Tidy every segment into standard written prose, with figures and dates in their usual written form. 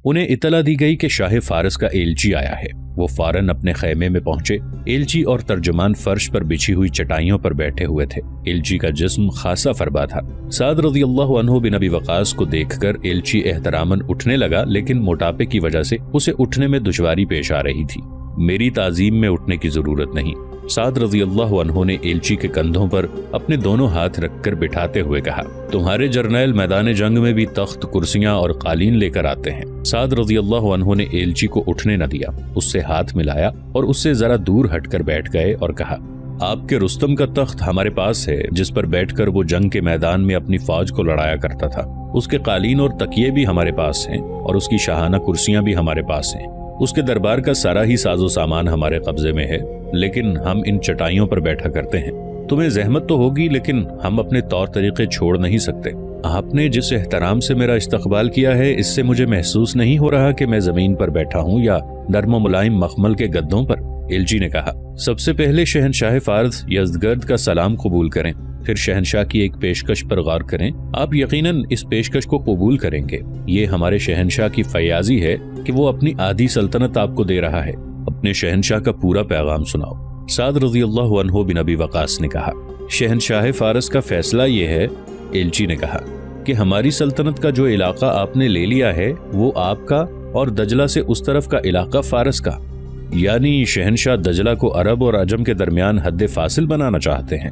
انہیں اطلاع دی گئی کہ شاہ فارس کا ایلچی آیا ہے۔ وہ فوراً اپنے خیمے میں پہنچے۔ ایلچی اور ترجمان فرش پر بچھی ہوئی چٹائیوں پر بیٹھے ہوئے تھے۔ ایلچی کا جسم خاصا فربا تھا۔ سعد رضی اللہ عنہ بن ابی وقاص کو دیکھ کر ایلچی احتراماً اٹھنے لگا، لیکن موٹاپے کی وجہ سے اسے اٹھنے میں دشواری پیش آ رہی تھی۔ میری تعظیم میں اٹھنے کی ضرورت نہیں۔ سعد رضی اللہ عنہ نے ایلچی کے کندھوں پر اپنے دونوں ہاتھ رکھ کر بٹھاتے ہوئے کہا، تمہارے جرنیل میدان جنگ میں بھی تخت، کرسیاں اور قالین لے کر آتے ہیں۔ سعد رضی اللہ عنہ نے ایلچی کو اٹھنے نہ دیا، اس سے ہاتھ ملایا اور اس سے ذرا دور ہٹ کر بیٹھ گئے اور کہا، آپ کے رستم کا تخت ہمارے پاس ہے، جس پر بیٹھ کر وہ جنگ کے میدان میں اپنی فوج کو لڑایا کرتا تھا۔ اس کے قالین اور تکیے بھی ہمارے پاس ہیں اور اس کی شاہانہ کرسیاں بھی ہمارے پاس ہیں۔ اس کے دربار کا سارا ہی ساز و سامان ہمارے قبضے میں ہے، لیکن ہم ان چٹائیوں پر بیٹھا کرتے ہیں۔ تمہیں زحمت تو ہوگی، لیکن ہم اپنے طور طریقے چھوڑ نہیں سکتے۔ آپ نے جس احترام سے میرا استقبال کیا ہے، اس سے مجھے محسوس نہیں ہو رہا کہ میں زمین پر بیٹھا ہوں یا نرم و ملائم مخمل کے گدوں پر۔ ایلچی نے کہا، سب سے پہلے شہنشاہ فارس یزدگرد کا سلام قبول کریں، پھر شہنشاہ کی ایک پیشکش پر غور کریں۔ آپ یقیناً اس پیشکش کو قبول کریں گے۔ یہ ہمارے شہنشاہ کی فیاضی ہے کہ وہ اپنی آدھی سلطنت آپ کو دے رہا ہے۔ اپنے شہنشاہ کا پورا پیغام سناؤ۔ سعد رضی اللہ عنہ بن ابی وقاص نے کہا، شہنشاہ فارس کا فیصلہ یہ ہے، ایلچی نے کہا، کہ ہماری سلطنت کا جو علاقہ آپ نے لے لیا ہے وہ آپ کا، اور دجلہ سے اس طرف کا علاقہ فارس کا، یعنی شہنشاہ دجلہ کو عرب اور عجم کے درمیان حد فاصل بنانا چاہتے ہیں۔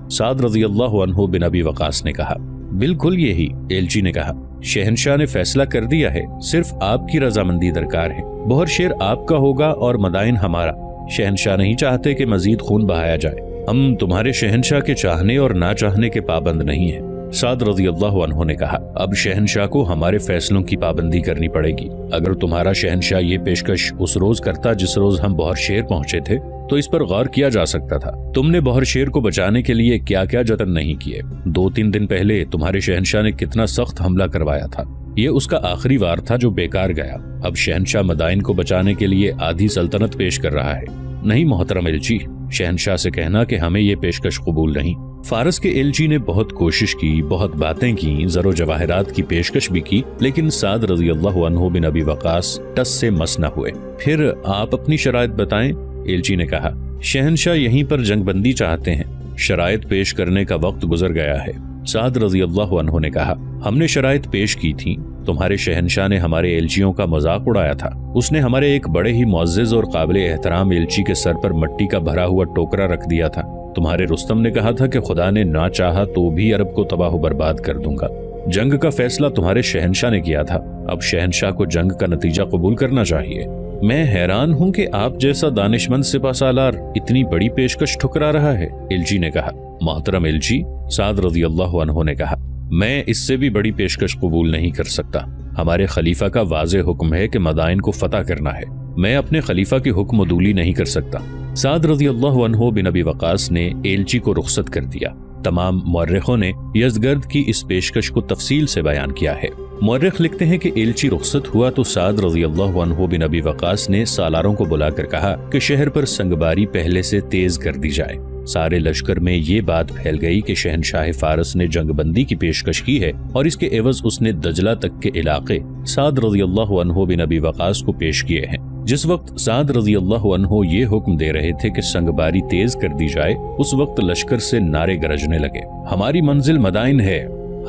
سعد رضی اللہ عنہ بن ابی وقاص نے کہا، بالکل یہی۔ ایلچی نے کہا، شہنشاہ نے فیصلہ کر دیا ہے، صرف آپ کی رضامندی درکار ہے۔ بہر شیر آپ کا ہوگا اور مدائن ہمارا۔ شہنشاہ نہیں چاہتے کہ مزید خون بہایا جائے۔ ہم تمہارے شہنشاہ کے چاہنے اور نہ چاہنے کے پابند نہیں ہیں۔ سعد رضی اللہ عنہ نے کہا، اب شہنشاہ کو ہمارے فیصلوں کی پابندی کرنی پڑے گی۔ اگر تمہارا شہنشاہ یہ پیشکش اس روز کرتا جس روز ہم بہر شیر پہنچے تھے، تو اس پر غور کیا جا سکتا تھا۔ تم نے بہر شیر کو بچانے کے لیے کیا کیا جتن نہیں کیے۔ 2-3 دن پہلے تمہارے شہنشاہ نے کتنا سخت حملہ کروایا تھا۔ یہ اس کا آخری وار تھا جو بیکار گیا۔ اب شہنشاہ مدائن کو بچانے کے لیے آدھی سلطنت پیش کر رہا ہے۔ نہیں محترم ایلچی، شہنشاہ سے کہنا کہ ہمیں یہ پیشکش قبول نہیں۔ فارس کے ایلچی نے بہت کوشش کی، بہت باتیں کی، زر و جواہرات کی پیشکش بھی کی، لیکن سعد رضی اللہ عنہ بن ابی وقاص ٹس سے مس نہ ہوئے۔ پھر آپ اپنی شرائط بتائیں، ایلچی نے کہا۔ شہنشاہ یہیں پر جنگ بندی چاہتے ہیں۔ شرائط پیش کرنے کا وقت گزر گیا ہے۔ سعد رضی اللہ عنہ نے کہا، ہم نے شرائط پیش کی تھی۔ تمہارے شہنشاہ نے ہمارے ایلچیوں کا مذاق اڑایا تھا۔ اس نے ہمارے ایک بڑے ہی معزز اور قابل احترام ایلچی کے سر پر مٹی کا بھرا ہوا ٹوکرا رکھ دیا تھا۔ تمہارے رستم نے کہا تھا کہ خدا نے نہ چاہا تو بھی عرب کو تباہ و برباد کر دوں گا۔ جنگ کا فیصلہ تمہارے شہنشاہ نے کیا تھا۔ اب شہنشاہ کو جنگ کا نتیجہ قبول کرنا چاہیے۔ میں حیران ہوں کہ آپ جیسا دانشمند سپہ سالار اتنی بڑی پیشکش ٹھکرا رہا ہے، ایلچی نے کہا۔ محترم ایلچی، سعد رضی اللہ عنہ نے کہا، میں اس سے بھی بڑی پیشکش قبول نہیں کر سکتا۔ ہمارے خلیفہ کا واضح حکم ہے کہ مدائن کو فتح کرنا ہے۔ میں اپنے خلیفہ کی حکم عدولی نہیں کر سکتا۔ سعد رضی اللہ عنہ بن ابی وقاص نے ایلچی کو رخصت کر دیا۔ تمام مورخوں نے یزدگرد کی اس پیشکش کو تفصیل سے بیان کیا ہے۔ مورخ لکھتے ہیں کہ ایلچی رخصت ہوا تو سعد رضی اللہ عنہ بن ابی وقاص نے سالاروں کو بلا کر کہا کہ شہر پر سنگباری پہلے سے تیز کر دی جائے۔ سارے لشکر میں یہ بات پھیل گئی کہ شہنشاہ فارس نے جنگ بندی کی پیشکش کی ہے اور اس کے عوض اس نے دجلہ تک کے علاقے سعد رضی اللہ عنہ بن ابی وقاص کو پیش کیے ہیں۔ جس وقت سعد رضی اللہ عنہ یہ حکم دے رہے تھے کہ سنگباری تیز کر دی جائے، اس وقت لشکر سے نعرے گرجنے لگے، ہماری منزل مدائن ہے،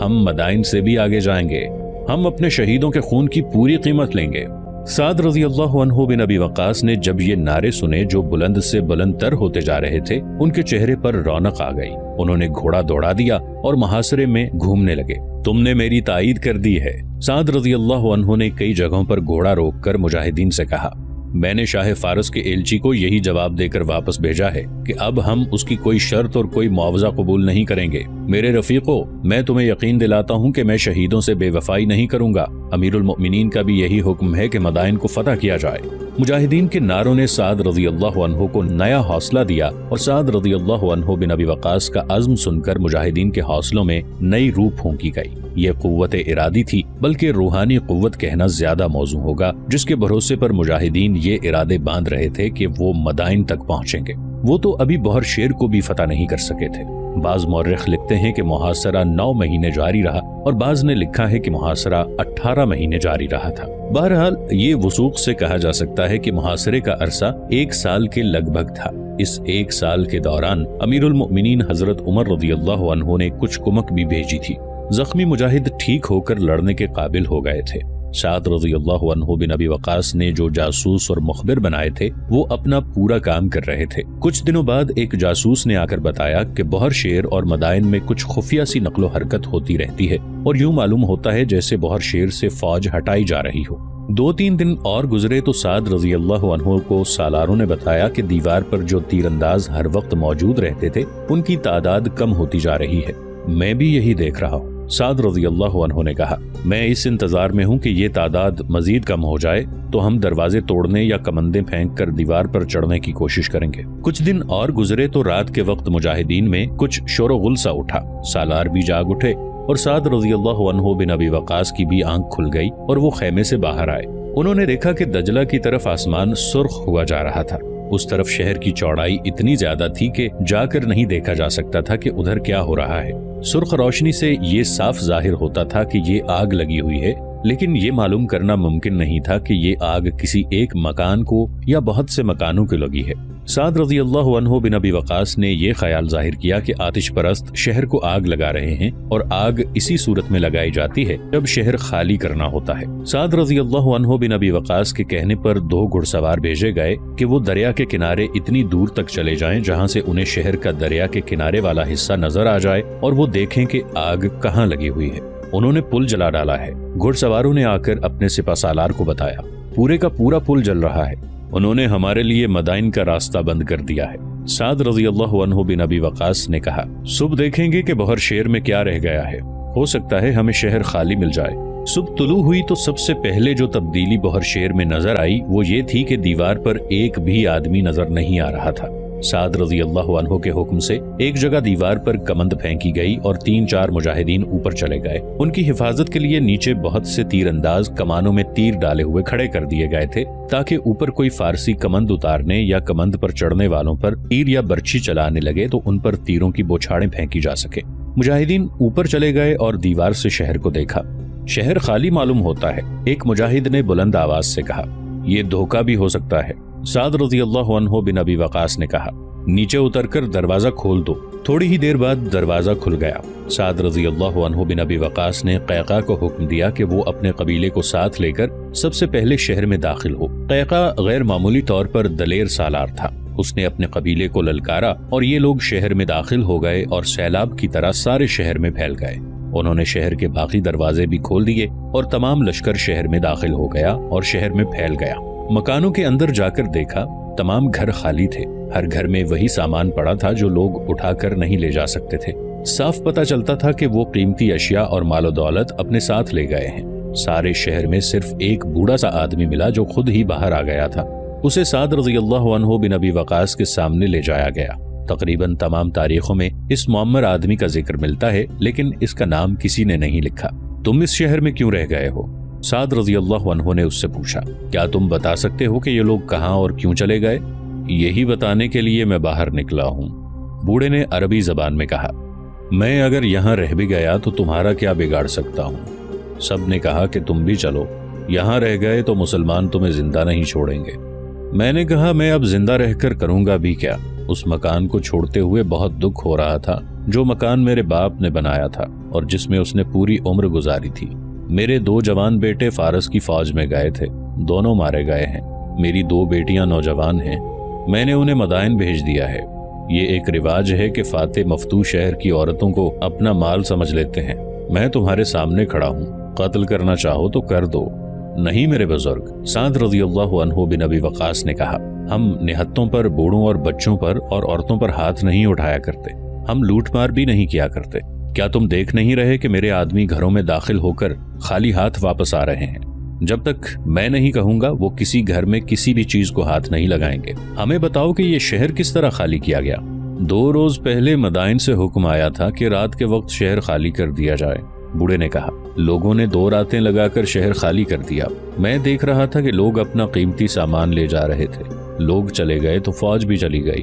ہم مدائن سے بھی آگے جائیں گے، ہم اپنے شہیدوں کے خون کی پوری قیمت لیں گے۔ سعد رضی اللہ عنہ بن ابی وقاص نے جب یہ نعرے سنے جو بلند سے بلند تر ہوتے جا رہے تھے، ان کے چہرے پر رونق آ گئی۔ انہوں نے گھوڑا دوڑا دیا اور محاصرے میں گھومنے لگے۔ تم نے میری تائید کر دی ہے۔ سعد رضی اللہ عنہ نے کئی جگہوں پر گھوڑا روک کر مجاہدین سے کہا، میں نے شاہ فارس کے ایلچی کو یہی جواب دے کر واپس بھیجا ہے کہ اب ہم اس کی کوئی شرط اور کوئی معاوضہ قبول نہیں کریں گے۔ میرے رفیقو، میں تمہیں یقین دلاتا ہوں کہ میں شہیدوں سے بے وفائی نہیں کروں گا۔ امیر المؤمنین کا بھی یہی حکم ہے کہ مدائن کو فتح کیا جائے۔ مجاہدین کے نعروں نے سعد رضی اللہ عنہ کو نیا حوصلہ دیا اور سعد رضی اللہ عنہ بن ابی وقاص کا عزم سن کر مجاہدین کے حوصلوں میں نئی روح پھونکی گئی۔ یہ قوت ارادی تھی، بلکہ روحانی قوت کہنا زیادہ موزوں ہوگا، جس کے بھروسے پر مجاہدین یہ ارادے باندھ رہے تھے کہ وہ مدائن تک پہنچیں گے۔ وہ تو ابھی بہر شیر کو بھی فتح نہیں کر سکے تھے۔ بعض مورخ لکھتے ہیں کہ محاصرہ 9 مہینے جاری رہا اور بعض نے لکھا ہے کہ محاصرہ 18 مہینے جاری رہا تھا۔ بہرحال یہ وثوق سے کہا جا سکتا ہے کہ محاصرے کا عرصہ 1 سال کے لگ بھگ تھا۔ اس 1 سال کے دوران امیر المؤمنین حضرت عمر رضی اللہ عنہ نے کچھ کمک بھی بھیجی تھی۔ زخمی مجاہد ٹھیک ہو کر لڑنے کے قابل ہو گئے تھے۔ سعد رضی اللہ عنہ بن ابی وقاص نے جو جاسوس اور مخبر بنائے تھے وہ اپنا پورا کام کر رہے تھے۔ کچھ دنوں بعد ایک جاسوس نے آ کر بتایا کہ بہر شیر اور مدائن میں کچھ خفیہ سی نقل و حرکت ہوتی رہتی ہے اور یوں معلوم ہوتا ہے جیسے بہر شیر سے فوج ہٹائی جا رہی ہو۔ 2-3 دن اور گزرے تو سعد رضی اللہ عنہ کو سالاروں نے بتایا کہ دیوار پر جو تیر انداز ہر وقت موجود رہتے تھے ان کی تعداد کم ہوتی جا رہی ہے۔ میں بھی یہی دیکھ رہا ہوں۔ سعد رضی اللہ عنہ نے کہا، میں اس انتظار میں ہوں کہ یہ تعداد مزید کم ہو جائے تو ہم دروازے توڑنے یا کمندیں پھینک کر دیوار پر چڑھنے کی کوشش کریں گے۔ کچھ دن اور گزرے تو رات کے وقت مجاہدین میں کچھ شور و غل سا اٹھا۔ سالار بھی جاگ اٹھے اور سعد رضی اللہ عنہ بن ابی وقاص کی بھی آنکھ کھل گئی اور وہ خیمے سے باہر آئے۔ انہوں نے دیکھا کہ دجلہ کی طرف آسمان سرخ ہوا جا رہا تھا۔ اس طرف شہر کی چوڑائی اتنی زیادہ تھی کہ جا کر نہیں دیکھا جا سکتا تھا کہ ادھر کیا ہو رہا ہے۔ سرخ روشنی سے یہ صاف ظاہر ہوتا تھا کہ یہ آگ لگی ہوئی ہے، لیکن یہ معلوم کرنا ممکن نہیں تھا کہ یہ آگ کسی ایک مکان کو یا بہت سے مکانوں کو لگی ہے۔ سعد رضی اللہ عنہ بن ابی وقاص نے یہ خیال ظاہر کیا کہ آتش پرست شہر کو آگ لگا رہے ہیں اور آگ اسی صورت میں لگائی جاتی ہے جب شہر خالی کرنا ہوتا ہے۔ سعد رضی اللہ عنہ بن ابی وقاص کے کہنے پر 2 گھڑ سوار بھیجے گئے کہ وہ دریا کے کنارے اتنی دور تک چلے جائیں جہاں سے انہیں شہر کا دریا کے کنارے والا حصہ نظر آ جائے اور وہ دیکھیں کہ آگ کہاں لگی ہوئی ہے۔ انہوں نے پل جلا ڈالا ہے۔ گھڑ سواروں نے آ کر اپنے سپہ سالار کو بتایا، پورے کا پورا پل جل رہا ہے۔ انہوں نے ہمارے لیے مدائن کا راستہ بند کر دیا ہے۔ سعد رضی اللہ عنہ بن ابی وقاص نے کہا، صبح دیکھیں گے کہ بہر شیر میں کیا رہ گیا ہے، ہو سکتا ہے ہمیں شہر خالی مل جائے۔ صبح طلوع ہوئی تو سب سے پہلے جو تبدیلی بہر شیر میں نظر آئی وہ یہ تھی کہ دیوار پر ایک بھی آدمی نظر نہیں آ رہا تھا۔ سعد رضی اللہ عنہ کے حکم سے ایک جگہ دیوار پر کمند پھینکی گئی اور 3-4 مجاہدین اوپر چلے گئے۔ ان کی حفاظت کے لیے نیچے بہت سے تیر انداز کمانوں میں تیر ڈالے ہوئے کھڑے کر دیے گئے تھے تاکہ اوپر کوئی فارسی کمند اتارنے یا کمند پر چڑھنے والوں پر تیر یا برچھی چلانے لگے تو ان پر تیروں کی بوچھاڑیں پھینکی جا سکے۔ مجاہدین اوپر چلے گئے اور دیوار سے شہر کو دیکھا۔ شہر خالی معلوم ہوتا ہے۔ ایک مجاہد نے بلند آواز سے کہا، یہ دھوکہ بھی ہو سکتا ہے۔ سعد رضی اللہ عنہ بن ابی وقاص نے کہا، نیچے اتر کر دروازہ کھول دو۔ تھوڑی ہی دیر بعد دروازہ کھل گیا۔ سعد رضی اللہ عنہ بن ابی وقاص نے قیقاع کو حکم دیا کہ وہ اپنے قبیلے کو ساتھ لے کر سب سے پہلے شہر میں داخل ہو۔ قیقاع غیر معمولی طور پر دلیر سالار تھا۔ اس نے اپنے قبیلے کو للکارا اور یہ لوگ شہر میں داخل ہو گئے اور سیلاب کی طرح سارے شہر میں پھیل گئے۔ انہوں نے شہر کے باقی دروازے بھی کھول دیے اور تمام لشکر شہر میں داخل ہو گیا اور شہر میں پھیل گیا۔ مکانوں کے اندر جا کر دیکھا، تمام گھر خالی تھے۔ ہر گھر میں وہی سامان پڑا تھا جو لوگ اٹھا کر نہیں لے جا سکتے تھے۔ صاف پتہ چلتا تھا کہ وہ قیمتی اشیاء اور مال و دولت اپنے ساتھ لے گئے ہیں۔ سارے شہر میں صرف ایک بوڑھا سا آدمی ملا جو خود ہی باہر آ گیا تھا۔ اسے سعد رضی اللہ عنہ بن ابی وقاص کے سامنے لے جایا گیا۔ تقریباً تمام تاریخوں میں اس معمر آدمی کا ذکر ملتا ہے لیکن اس کا نام کسی نے نہیں لکھا۔ تم اس شہر میں کیوں رہ گئے ہو؟ سعد رضی اللہ عنہ نے اس سے پوچھا، کیا تم بتا سکتے ہو کہ یہ لوگ کہاں اور کیوں چلے گئے؟ یہی بتانے کے لیے میں باہر نکلا ہوں۔ بوڑھے نے عربی زبان میں کہا، میں اگر یہاں رہ بھی گیا تو تمہارا کیا بگاڑ سکتا ہوں؟ سب نے کہا کہ تم بھی چلو، یہاں رہ گئے تو مسلمان تمہیں زندہ نہیں چھوڑیں گے۔ میں نے کہا، میں اب زندہ رہ کر کروں گا بھی کیا؟ اس مکان کو چھوڑتے ہوئے بہت دکھ ہو رہا تھا جو مکان میرے باپ نے بنایا تھا اور جس میں اس نے پوری عمر گزاری تھی۔ میرے 2 جوان بیٹے فارس کی فوج میں گئے تھے، دونوں مارے گئے ہیں۔ میری 2 بیٹیاں نوجوان ہیں، میں نے انہیں مدائن بھیج دیا ہے۔ یہ ایک رواج ہے کہ فاتح مفتوح شہر کی عورتوں کو اپنا مال سمجھ لیتے ہیں۔ میں تمہارے سامنے کھڑا ہوں، قتل کرنا چاہو تو کر دو۔ نہیں میرے بزرگ، سعد رضی اللہ عنہ بن ابی وقاص نے کہا، ہم نہتوں پر، بوڑھوں اور بچوں پر اور عورتوں پر ہاتھ نہیں اٹھایا کرتے، ہم لوٹ مار بھی نہیں کیا کرتے۔ کیا تم دیکھ نہیں رہے کہ میرے آدمی گھروں میں داخل ہو کر خالی ہاتھ واپس آ رہے ہیں؟ جب تک میں نہیں کہوں گا وہ کسی گھر میں کسی بھی چیز کو ہاتھ نہیں لگائیں گے۔ ہمیں بتاؤ کہ یہ شہر کس طرح خالی کیا گیا؟ 2 روز پہلے مدائن سے حکم آیا تھا کہ رات کے وقت شہر خالی کر دیا جائے۔ بوڑھے نے کہا، لوگوں نے 2 راتیں لگا کر شہر خالی کر دیا۔ میں دیکھ رہا تھا کہ لوگ اپنا قیمتی سامان لے جا رہے تھے۔ لوگ چلے گئے تو فوج بھی چلی گئی۔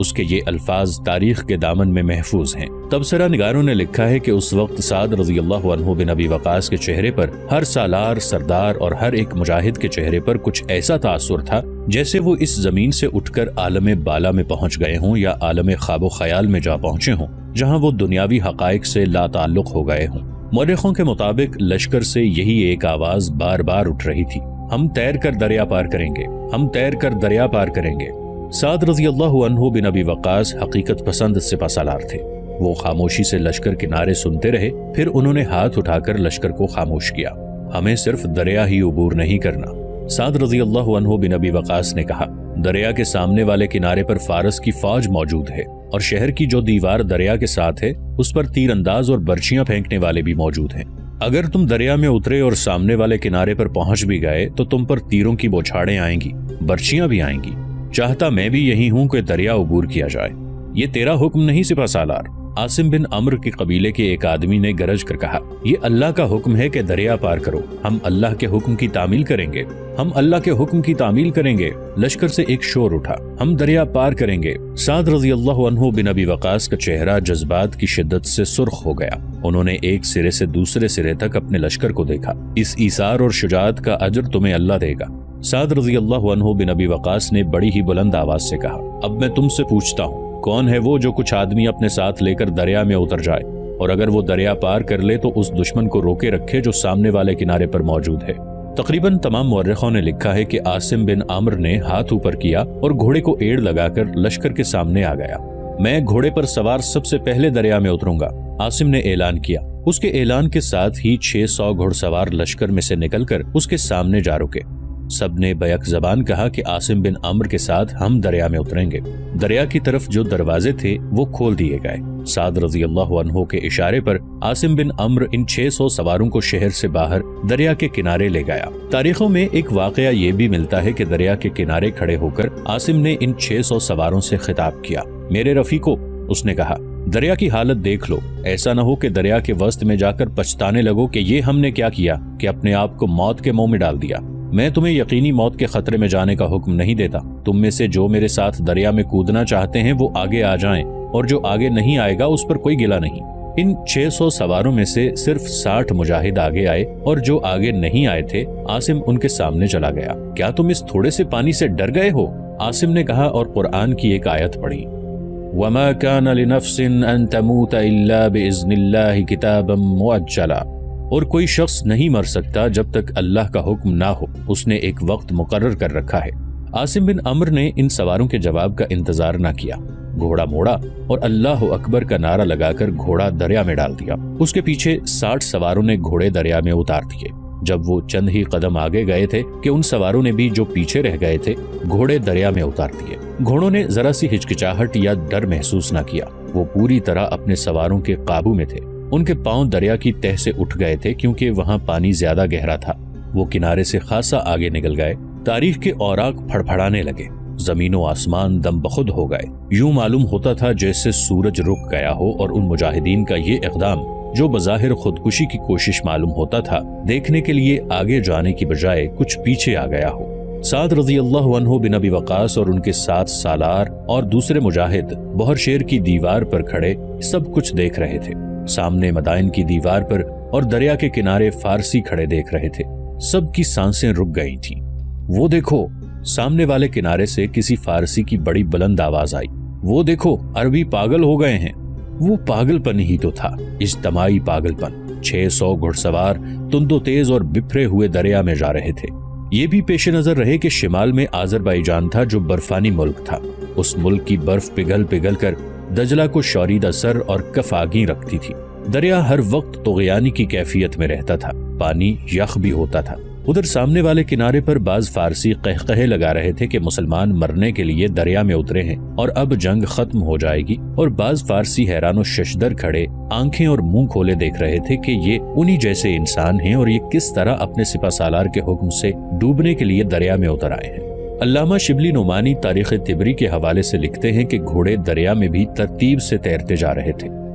اس کے یہ الفاظ تاریخ کے دامن میں محفوظ ہیں۔ تبصرہ نگاروں نے لکھا ہے کہ اس وقت سعد رضی اللہ عنہ بن ابی وقاص کے چہرے پر، ہر سالار، سردار اور ہر ایک مجاہد کے چہرے پر کچھ ایسا تاثر تھا جیسے وہ اس زمین سے اٹھ کر عالم بالا میں پہنچ گئے ہوں یا عالم خواب و خیال میں جا پہنچے ہوں، جہاں وہ دنیاوی حقائق سے لا تعلق ہو گئے ہوں۔ مورخوں کے مطابق لشکر سے یہی ایک آواز بار بار اٹھ رہی تھی: ہم تیر کر دریا پار کریں گے، ہم تیر کر دریا پار کریں گے۔ سعد رضی اللہ عنہ بن ابی وقاص حقیقت پسند سپہ سالار تھے۔ وہ خاموشی سے لشکر کے نعرے سنتے رہے، پھر انہوں نے ہاتھ اٹھا کر لشکر کو خاموش کیا۔ ہمیں صرف دریا ہی عبور نہیں کرنا، سعد رضی اللہ عنہ بن ابی وقاص نے کہا۔ دریا کے سامنے والے کنارے پر فارس کی فوج موجود ہے، اور شہر کی جو دیوار دریا کے ساتھ ہے اس پر تیر انداز اور برچیاں پھینکنے والے بھی موجود ہیں۔ اگر تم دریا میں اترے اور سامنے والے کنارے پر پہنچ بھی گئے تو تم پر تیروں کی بوچھاڑیں آئیں گی، برچیاں بھی آئیں گی۔ چاہتا میں بھی یہی ہوں کہ دریا عبور کیا جائے۔ یہ تیرا حکم نہیں سپہ سالار، عاصم بن عمرو کے قبیلے کے ایک آدمی نے گرج کر کہا، یہ اللہ کا حکم ہے کہ دریا پار کرو، ہم اللہ کے حکم کی تعمیل کریں گے، ہم اللہ کے حکم کی تعمیل کریں گے۔ لشکر سے ایک شور اٹھا، ہم دریا پار کریں گے۔ سعد رضی اللہ عنہ بن ابی وقاص کا چہرہ جذبات کی شدت سے سرخ ہو گیا۔ انہوں نے ایک سرے سے دوسرے سرے تک اپنے لشکر کو دیکھا۔ اس ایثار اور شجاعت کا اجر تمہیں اللہ دے گا۔ سعد رضی اللہ عنہ بن ابی وقاص نے بڑی ہی بلند آواز سے کہا، اب میں تم سے پوچھتا ہوں، کون ہے وہ جو کچھ آدمی اپنے ساتھ لے کر دریا میں اتر جائے، اور اگر وہ دریا پار کر لے تو اس دشمن کو روکے رکھے جو سامنے والے کنارے پر موجود ہے؟ تقریباً تمام مورخوں نے لکھا ہے کہ عاصم بن عمرو نے ہاتھ اوپر کیا اور گھوڑے کو ایڑ لگا کر لشکر کے سامنے آ گیا۔ میں گھوڑے پر سوار سب سے پہلے دریا میں اتروں گا، عاصم نے اعلان کیا۔ اس کے اعلان کے ساتھ ہی 600 گھڑ سوار لشکر میں سے نکل کر اس کے سامنے جا رکے۔ سب نے بیک زبان کہا کہ عاصم بن عمرو کے ساتھ ہم دریا میں اتریں گے۔ دریا کی طرف جو دروازے تھے وہ کھول دیے گئے۔ سعد رضی اللہ عنہ کے اشارے پر عاصم بن عمرو ان 600 سواروں کو شہر سے باہر دریا کے کنارے لے گیا۔ تاریخوں میں ایک واقعہ یہ بھی ملتا ہے کہ دریا کے کنارے کھڑے ہو کر عاصم نے ان 600 سواروں سے خطاب کیا، میرے رفیقو، اس نے کہا، دریا کی حالت دیکھ لو، ایسا نہ ہو کہ دریا کے وسط میں جا کر پچھتانے لگو کہ یہ ہم نے کیا کیا کہ اپنے آپ کو موت کے منہ میں ڈال دیا۔ میں تمہیں یقینی موت کے خطرے میں جانے کا حکم نہیں دیتا۔ تم میں سے جو میرے ساتھ دریا میں کودنا چاہتے ہیں وہ آگے آ جائیں، اور جو آگے نہیں آئے گا اس پر کوئی گلہ نہیں۔ ان 600 سواروں میں سے صرف 60 مجاہد آگے آئے، اور جو آگے نہیں آئے تھے عاصم ان کے سامنے چلا گیا۔ کیا تم اس تھوڑے سے پانی سے ڈر گئے ہو؟ عاصم نے کہا اور قرآن کی ایک آیت پڑھی، وَمَا كَانَ لِنَفْسٍ أَن تَمُوتَ إِلَّا بِإِذْنِ اللَّهِ كِتَابًا مُؤَجَّلًا، اور کوئی شخص نہیں مر سکتا جب تک اللہ کا حکم نہ ہو، اس نے ایک وقت مقرر کر رکھا ہے۔ عاصم بن عمرو نے ان سواروں کے جواب کا انتظار نہ کیا، گھوڑا موڑا اور اللہ اکبر کا نعرہ لگا کر گھوڑا دریا میں ڈال دیا۔ اس کے پیچھے 60 سواروں نے گھوڑے دریا میں اتار دیے۔ جب وہ چند ہی قدم آگے گئے تھے کہ ان سواروں نے بھی جو پیچھے رہ گئے تھے گھوڑے دریا میں اتار دیے۔ گھوڑوں نے ذرا سی ہچکچاہٹ یا ڈر محسوس نہ کیا، وہ پوری طرح اپنے سواروں کے قابو میں تھے۔ ان کے پاؤں دریا کی تہ سے اٹھ گئے تھے کیونکہ وہاں پانی زیادہ گہرا تھا۔ وہ کنارے سے خاصا آگے نکل گئے۔ تاریخ کے اوراق پھڑپھڑانے لگے، زمین و آسمان دم بخود ہو گئے۔ یوں معلوم ہوتا تھا جیسے سورج رک گیا ہو، اور ان مجاہدین کا یہ اقدام جو بظاہر خودکشی کی کوشش معلوم ہوتا تھا، دیکھنے کے لیے آگے جانے کی بجائے کچھ پیچھے آ گیا ہو۔ سعد رضی اللہ عنہ بن ابی وقاص اور ان کے 7 سالار اور دوسرے مجاہد بہر شیر کی دیوار پر کھڑے سب کچھ دیکھ رہے تھے۔ سامنے مدائن کی دیوار پر اور دریا کے کنارے فارسی کھڑے دیکھ رہے تھے۔ سب کی سانسیں رک گئی تھیں۔ وہ دیکھو، سامنے والے کنارے سے کسی فارسی کی بڑی بلند آواز آئی، وہ دیکھو، عربی پاگل ہو گئے ہیں۔ وہ پاگل پن ہی تو تھا، اجتماعی پاگل پن۔ 600 گھڑ سوار تند و تیز اور بپھرے ہوئے دریا میں جا رہے تھے۔ یہ بھی پیش نظر رہے کہ شمال میں آذربائیجان تھا جو برفانی ملک تھا۔ اس ملک کی برف پگھل پگھل کر دجلہ کو شوریدہ سر اور کف آگیں رکھتی تھی۔ دریا ہر وقت طغیانی کی کیفیت میں رہتا تھا، پانی یخ بھی ہوتا تھا۔ ادھر سامنے والے کنارے پر بعض فارسی قہقہے لگا رہے تھے کہ مسلمان مرنے کے لیے دریا میں اترے ہیں اور اب جنگ ختم ہو جائے گی، اور بعض فارسی حیران و ششدر کھڑے آنکھیں اور منہ کھولے دیکھ رہے تھے کہ یہ انہی جیسے انسان ہیں اور یہ کس طرح اپنے سپہ سالار کے حکم سے ڈوبنے کے لیے دریا میں اتر آئے ہیں۔ علامہ شبلی نعمانی تاریخ طبری کے حوالے سے لکھتے ہیں کہ گھوڑے دریا میں بھی ترتیب سے تیرتے جا رہے تھے۔